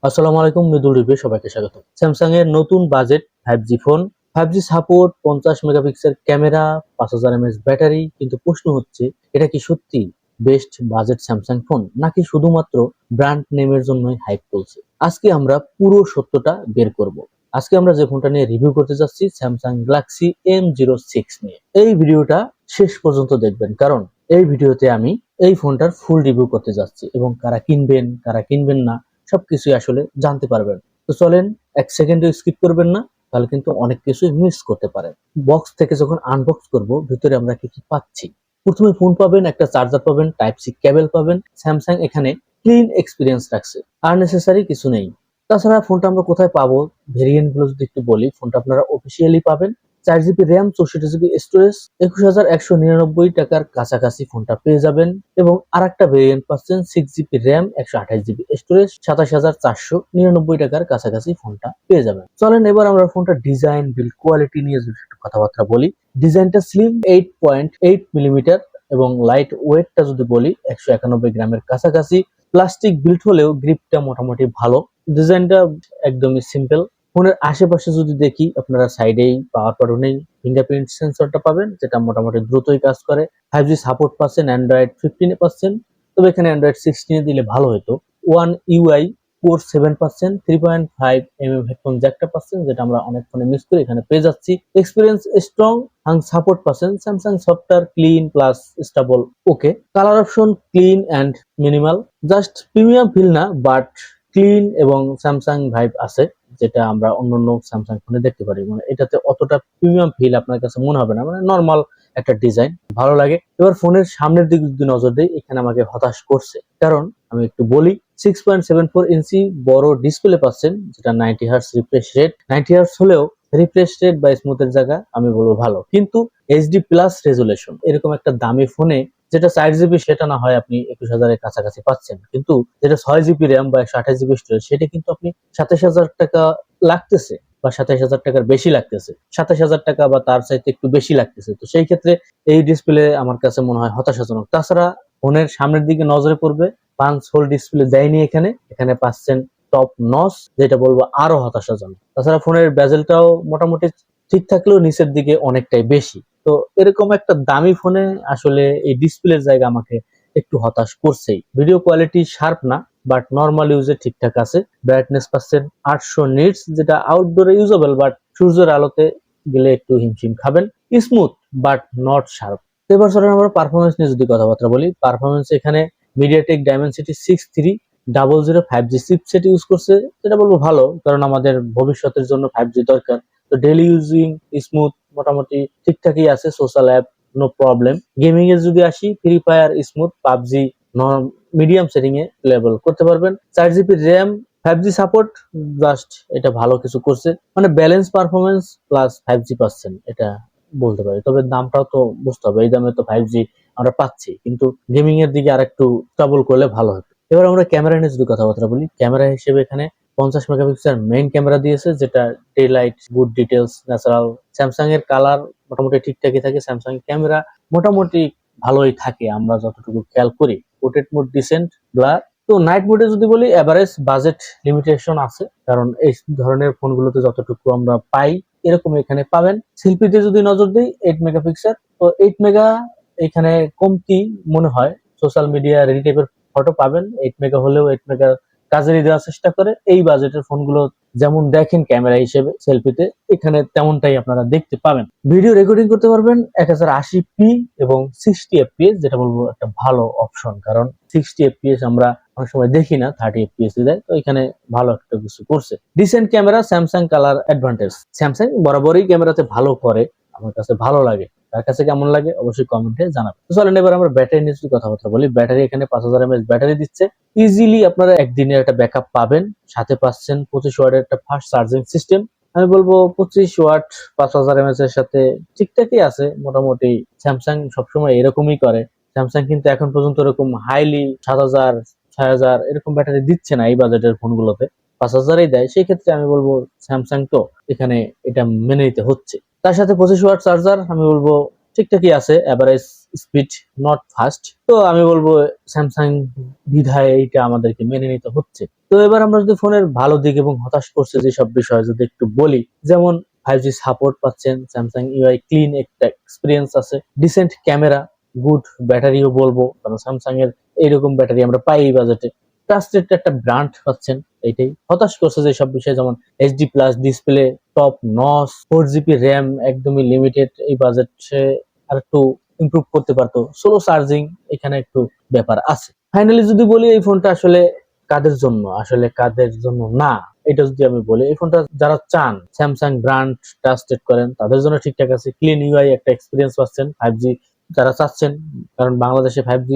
আসসালামু আলাইকুম, মৃদুল রিভিউ সবাইকে স্বাগত। স্যামসাং এর নতুন budget 5G phone, 5G support, 50 megapixel camera, 5000 mAh battery. কিন্তু প্রশ্ন হচ্ছে, এটা কি সত্যি বেস্ট বাজেট স্যামসাং ফোন, নাকি শুধুমাত্র ব্র্যান্ড নেমের জন্যই হাইপ চলছে? আজকে আমরা পুরো সত্যটা বের করব। আজকে আমরা যে ফোনটা নিয়ে রিভিউ করতে যাচ্ছি, স্যামসাং গ্যালাক্সি M06 নিয়ে। এই ভিডিওটা শেষ পর্যন্ত দেখবেন, কারণ এই ভিডিওতে আমি এই ফোনটার ফুল রিভিউ করতে যাচ্ছি এবং কারা কিনবেন কারা কিনবেন না সবকিছুই আসলে জানতে পারবেন। তো চলেন, এক সেকেন্ডও স্কিপ করবেন না, তাহলে কিন্তু অনেক কিছুই মিস করতে পারেন। বক্স থেকে যখন আনবক্স করব, ভিতরে আমরা কি কি পাচ্ছি। প্রথমে ফোন পাবেন, একটা চার্জার পাবেন, টাইপ সি কেবল পাবেন। স্যামসাং এখানে ক্লিন এক্সপিরিয়েন্স রাখছে, আর নেসেসারি কিছু নেই। তাছাড়া ফোনটা আমরা কোথায় পাবো, ভেরিয়েন্ট গুলো যদি একটু বলি, ফোনটা আপনারা অফিসিয়ালি পাবেন 4 জিবি র্যাম, 64 জিবি স্টোরেজ, 21,199 টাকার কাছাকাছি ফোনটা পেয়ে যাবেন। এবং আর একটা ভেরিয়েন্ট পাচ্ছেন 6 জিবি র্যাম, 128 জিবি স্টোরেজ, 27,499 টাকার কাছাকাছি ফোনটা পেয়ে যাবেন। চলেন এবার আমরা ফোনটা ডিজাইন, বিল্ড কোয়ালিটি নিয়ে যদি একটু কথাবার্তা বলি। ডিজাইনটা স্লিম, 8.8 মিলিমিটার, এবং লাইট ওয়েটটা যদি বলি 191 গ্রামের কাছাকাছি। প্লাস্টিক বিল্ড হলেও গ্রিপটা মোটামুটি ভালো। ডিজাইনটা একদমই সিম্পল। ফোনের আশেপাশে যদি দেখি, আপনারা সাইডেই পাওয়ার বাটনেই ফিঙ্গারপ্রিন্ট সেন্সরটা পাবেন, যেটা মোটামুটি দ্রুতই কাজ করে। 5G সাপোর্ট পাচ্ছেন অ্যান্ড্রয়েড 15 পাচ্ছেন, তবে এখানে অ্যান্ড্রয়েড 16 দিলে ভালো হতো। ওয়ান ইউআই কোর 7 পাচ্ছেন, 3.5 হেডফোন জ্যাকটা পাচ্ছেন, যেটা আমরা অনেক ফোনে মিস করি, এখানে পেয়ে যাচ্ছি। এক্সপিরিয়েন্স স্ট্রং, হাং সাপোর্ট পাচ্ছেন। Samsung software clean plus stable. Okay, colour option clean and minimal, just premium feel না, বাট ক্লিন এবং স্যামসাং ভাইব আছে, যেটা আমরা অন্যান্য স্যামসাং ফোনে দেখতে পারি। মানে এটাতে অতটা প্রিমিয়াম ফিল আপনার কাছে মনে হবে না, মানে নর্মাল একটা ডিজাইন, ভালো লাগে। এবার ফোনের সামনের দিকে যদি নজর দিই, এখানে আমাকে হতাশ করছে, কারণ আমি একটু বলি, 6.74 ইঞ্চি বড় ডিসপ্লে পাচ্ছেন, যেটা 90 হার্টস রিফ্রেশ রেট। 90 হার্টস হলেও রিফ্রেশ রেট বা স্মুথের জায়গা আমি বলবো ভালো, কিন্তু এইচডি প্লাস রেজুলেশন এরকম একটা দামি ফোনে, যেটা 4 জিবি সেটা না হয় আপনি 21,000-এর কাছাকাছি পাচ্ছেন, কিন্তু যেটা 6 জিবি র্যাম বা 128 জিবি স্টোরেজ, সেটা কিন্তু আপনি 27,000 টাকা লাগতেছে, বা 27,000 টাকার বেশি লাগতেছে, 27,000 টাকা বা তার চাইতে একটু বেশি লাগতেছে। তো সেই ক্ষেত্রে এই ডিসপ্লে আমার কাছে মনে হয় হতাশাজনক। তাছাড়া ফোনের সামনের দিকে নজরে পড়বে, পাঁচ হোল ডিসপ্লে দেয়নি এখানে, এখানে পাচ্ছেন টপ নচ, যেটা বলবো আরো হতাশাজনক। তাছাড়া ফোনের বেজেলটাও মোটামুটি ঠিক থাকলেও নিচের দিকে অনেকটাই বেশি। তো এরকম একটা দামি ফোনে আসলে এই ডিসপ্লের জায়গা আমাকে একটু হতাশ করছেই। ভিডিও কোয়ালিটি শার্প না, বাট নর্মাল ইউজে ঠিকঠাক আছে। ব্রাইটনেস পাচ্ছেন 800 নিটস, যেটা আউটডোরে ইউজেবল, বাট সূর্যের আলোতে গেলে একটু হিমশিম খাবেন। Smooth but not sharp. এবার চলেন আমরা পারফরমেন্স নিয়ে যদি কথাবার্তা বলি। পারফরমেন্স এখানে MediaTek Dimensity 6300 5G chipset use করছে, যেটা বলবো ভালো, কারণ আমাদের ভবিষ্যতের জন্য 5G দরকার। তো ডেইলি ইউজিং স্মুথ, মোটামুটি ঠিকঠাকই আছে। Social app no problem. Gaming এর যদি আসি, free fire smooth, PUBG medium setting এ প্লেবল করতে পারবেন। 4 GB RAM, 5G support, just এটা ভালো কিছু করছে, মানে ব্যালেন্স পারফরমেন্স প্লাস 5G পাচ্ছেন, এটা বলতে পারি। তবে দামটাও তো বুঝতে হবে, এই দামে তো 5G আমরা পাচ্ছি, কিন্তু গেমিং এর দিকে আর একটু স্টেবল করলে ভালো হতো। এবার আমরা ক্যামেরা নিয়ে যদি কথাবার্তা বলি, ক্যামেরা হিসেবে এখানে 50 মেগাপিক্সেল মেইন ক্যামেরা দিয়েছে, যেটা day light, good details, natural. Samsung এর কালার মোটামুটি ঠিকঠাকই থাকে, স্যামসাং ক্যামেরা মোটামুটি ভালোই থাকে আমরা যতটুকু খেয়াল করি। Portrait mode decent, blur. তো নাইট মোডে যদি বলি, এভারেজ বাজেট লিমিটেশন আছে, কারণ এই ধরনের ফোনগুলোতে যতটুকু আমরা পাই এরকম এখানে পাবেন। সেলফিতে যদি নজর দিই, 8 মেগাপিক্সেল, তো 8 মেগা এখানে কমতি মনে হয়। সোশ্যাল মিডিয়া রেডি টাইপের ফটো পাবেন, 8 মেগা হলেও 8 মেগা কাজেরই দেওয়ার চেষ্টা করে। এই বাজেটের ফোনগুলো যেমন দেখেন ক্যামেরা হিসেবে সেলফিতে, এখানে তেমনটাই আপনারা দেখতে পাবেন। ভিডিও রেকর্ডিং করতে পারবেন 1080p এবং 60 fps, যেটা বলবো একটা ভালো অপশন, কারণ 60 fps আমরা অনেক সময় দেখি না, 30 fps দেয়। তো এখানে ভালো একটা কিছু করছে। Decent camera, Samsung colour advantage. Samsung বরাবরই ক্যামেরাতে ভালো করে, আমার কাছে ভালো লাগে। তার কাছে কেমন লাগে অবশ্যই কমেন্টে জানাবেন। তো চলেন এবার আমরা ব্যাটারি নিয়ে যদি কথাবার্তা বলি। ব্যাটারি এখানে 5000 mAh ব্যাটারি দিচ্ছে, ইজিলি আপনারা একদিনের একটা ব্যাকআপ পাবেন। সাথে পাচ্ছেন 25 ওয়াটের একটা ফাস্ট চার্জিং সিস্টেম। আমি বলবো 25 ওয়াট 5000 mAh এর সাথে ঠিকঠাকই আছে মোটামুটি। স্যামসাং সবসময় এরকমই করে। স্যামসাং কিন্তু এখন পর্যন্ত এরকম হাইলি 7000 6000 এরকম ব্যাটারি দিচ্ছে না এই বাজেটের ফোনগুলোতে, 5000ই দেয়। সেই ক্ষেত্রে আমি বলবো স্যামসাং তো এখানে এটা মেনে নিতে হচ্ছে। তার সাথে 25 ওয়াট চার্জার, আমি বলবো ঠিকঠাকই আছে, এভারেজ স্পিড, নট ফাস্ট। তো আমি বলবো স্যামসাং বিধায় এইটা আমাদেরকে মেনে নিতে হচ্ছে। তো এবার আমরা যদি ফোনের ভালো দিক এবং হতাশ করছে যেসব বিষয় যদি একটু বলি, যেমন 5G সাপোর্ট পাচ্ছেন, স্যামসাং ইউআই ক্লিন একটা এক্সপিরিয়েন্স আছে, ডিসেন্ট ক্যামেরা, গুড ব্যাটারিও বলবো, কারণ স্যামসাং এর এইরকম ব্যাটারি আমরা পাই এই বাজেটে। ট্রাস্টেড একটা ব্র্যান্ড পাচ্ছেন, এইটাই হতাশ করছে যেসব বিষয়, যেমন HD plus display, top notch, 4GB RAM, একদমই লিমিটেড এই বাজেটে আর একটু ইমপ্রুভ করতে পারতো, স্লো চার্জিং, এখানে একটু ব্যাপার আছে। ফাইনালি যদি বলি এই ফোনটা আসলে কাদের জন্য, আসলে কাদের জন্য না, এটা যদি আমি বলি, এই ফোনটা যারা চান স্যামসাং ব্র্যান্ড ট্রাস্টেড করেন তাদের জন্য ঠিকঠাক আছে, ক্লিন ইউআই একটা এক্সপিরিয়েন্স পাচ্ছেন। 5G যারা চাচ্ছেন, কারণ বাংলাদেশে 5G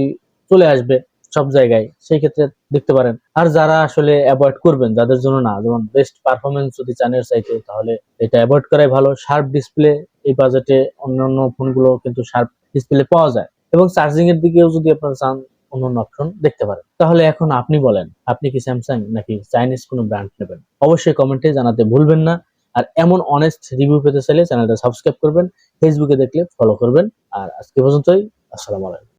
চলে আসবে সব জায়গায়, সেই ক্ষেত্রে দেখতে পারেন। আর যারা আসলে অ্যাভয়েড করবেন, যাদের জন্য না, যেমন বেস্ট পারফরমেন্স যদি চানের চাইতে, তাহলে এটা অ্যাভয়েড করাই ভালো। শার্প ডিসপ্লে, এই বাজেটে অন্যান্য ফোনগুলো কিন্তু শার্প ডিসপ্লে পাওয়া যায়, এবং চার্জিং এর দিকেও যদি আপনারা চান অন্যান্য অপশন দেখতে পারেন। তাহলে এখন আপনি বলেন, আপনি কি স্যামসাং নাকি চাইনিজ কোনো ব্র্যান্ড নেবেন? অবশ্যই কমেন্টে জানাতে ভুলবেন না। আর এমন অনেস্ট রিভিউ পেতে চাইলে চ্যানেলটা সাবস্ক্রাইব করবেন, ফেসবুকে দেখলে ফলো করবেন। আর আজকে পর্যন্তই, আসসালামু আলাইকুম।